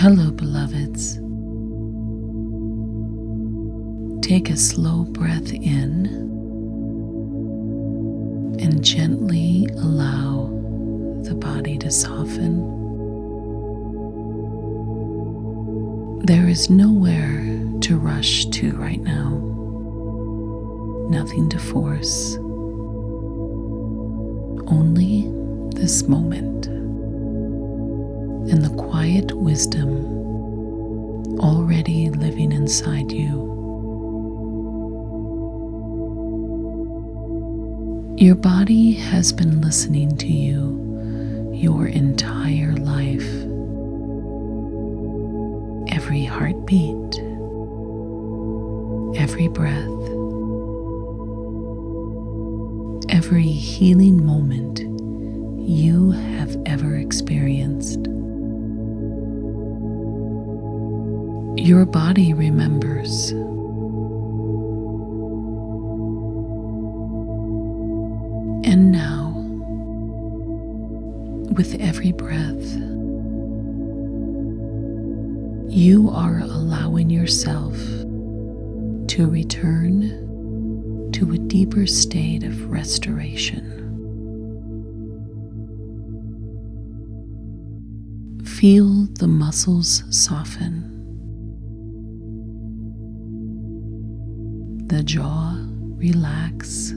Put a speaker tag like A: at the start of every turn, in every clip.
A: Hello, beloveds. Take a slow breath in and gently allow the body to soften. There is nowhere to rush to right now, nothing to force, only this moment and the quiet wisdom already living inside you. Your body has been listening to you your entire life. Every heartbeat, every breath, every healing moment you have ever experienced. Your body remembers. And now, with every breath, you are allowing yourself to return to a deeper state of restoration. Feel the muscles soften, the jaw relax,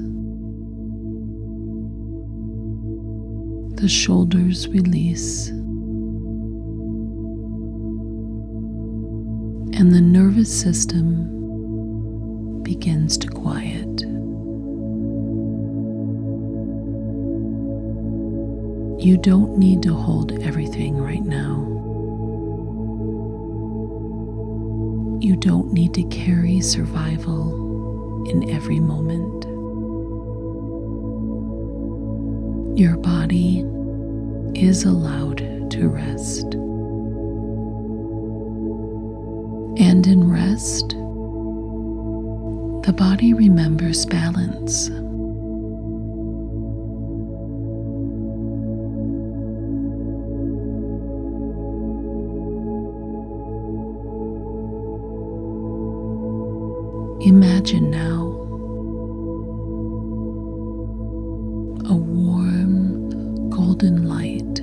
A: the shoulders release, and the nervous system begins to quiet. You don't need to hold everything right now. You don't need to carry survival in every moment. Your body is allowed to rest. And in rest, the body remembers balance. Imagine now a warm golden light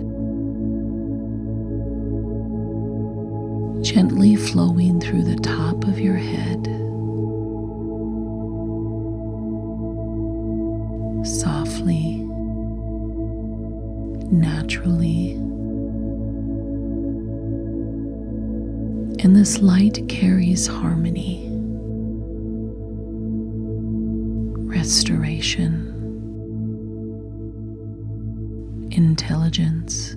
A: gently flowing through the top of your head, softly, naturally, and this light carries harmony, restoration, intelligence,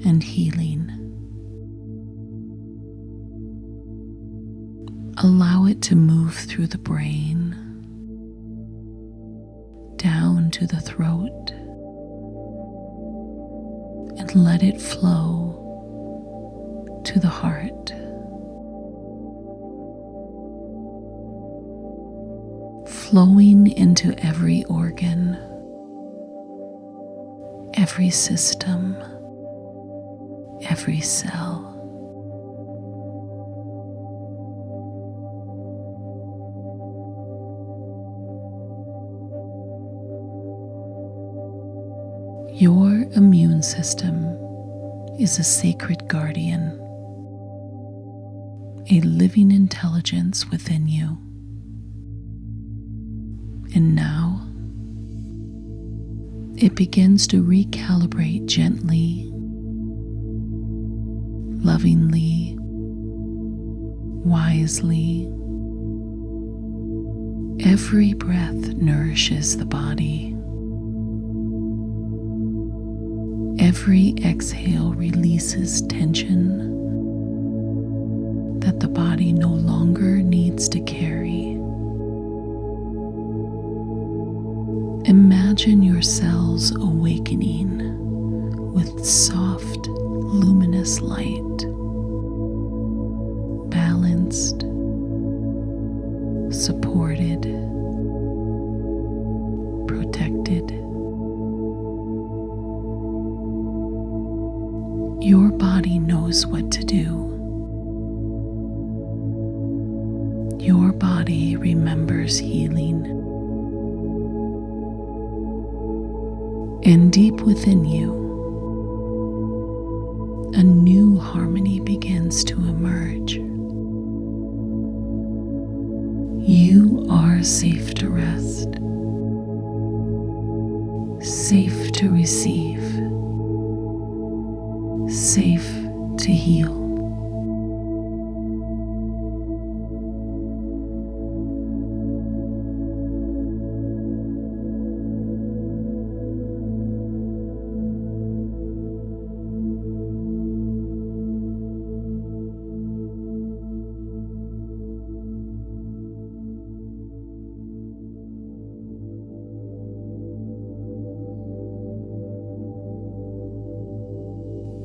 A: and healing. Allow it to move through the brain, down to the throat, and let it flow to the heart. Flowing into every organ, every system, every cell. Your immune system is a sacred guardian, a living intelligence within you. And now, it begins to recalibrate gently, lovingly, wisely. Every breath nourishes the body. Every exhale releases tension that the body no longer needs to carry. Imagine your cells awakening with soft, luminous light, balanced, supported, protected. Your body knows what to do. Your body remembers healing. And deep within you, a new harmony begins to emerge. You are safe to rest, safe to receive, safe to heal.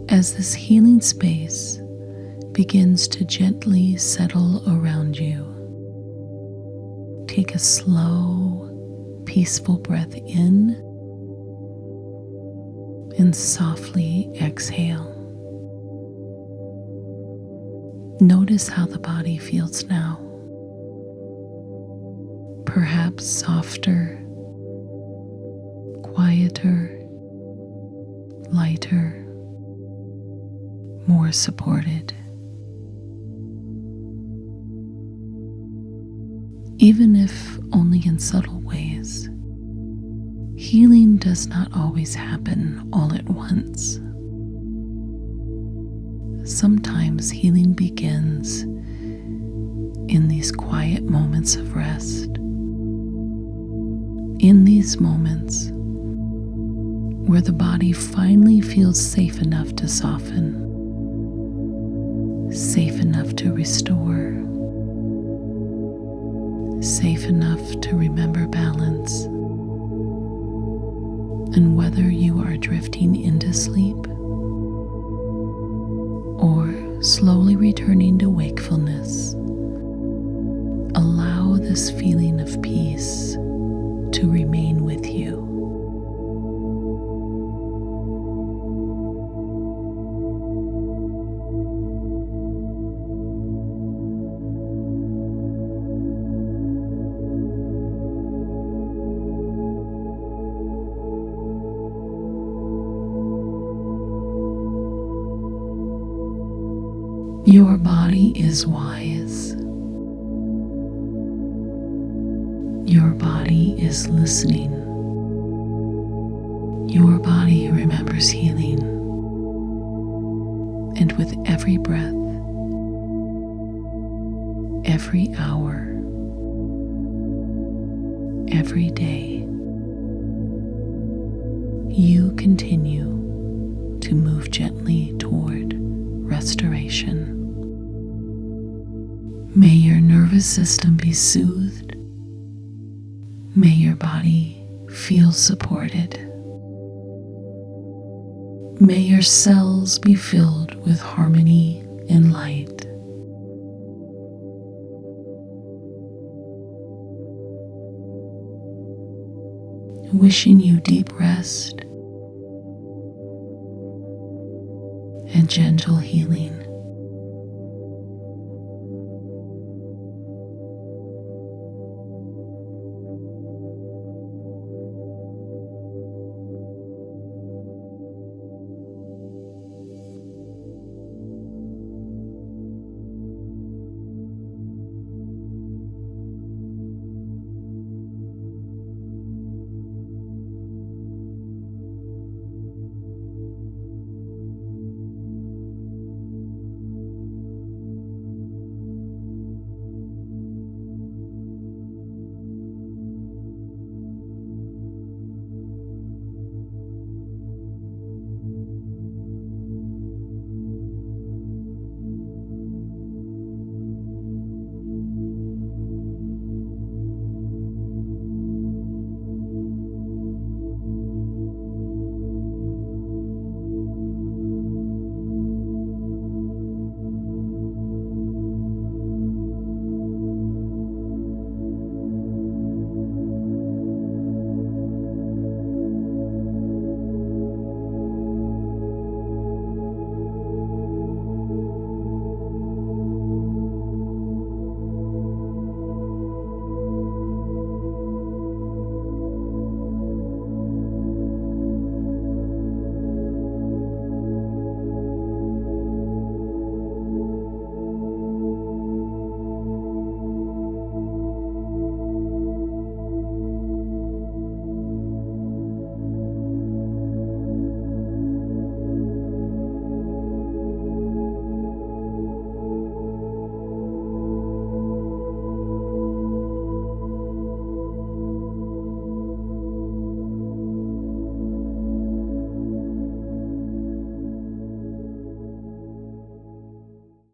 A: As this healing space begins to gently settle around you, take a slow, peaceful breath in and softly exhale. Notice how the body feels now. Perhaps softer, quieter, lighter, more supported. Even if only in subtle ways, healing does not always happen all at once. Sometimes healing begins in these quiet moments of rest. In these moments where the body finally feels safe enough to soften, safe enough to restore, safe enough to remember balance. And whether you are drifting into sleep or slowly returning to wakefulness, allow this feeling of peace to remain with you. Your body is wise. Your body is listening. Your body remembers healing. And with every breath, every hour, every day, you continue to move gently toward restoration. May your nervous system be soothed. May your body feel supported. May your cells be filled with harmony and light. Wishing you deep rest and gentle healing.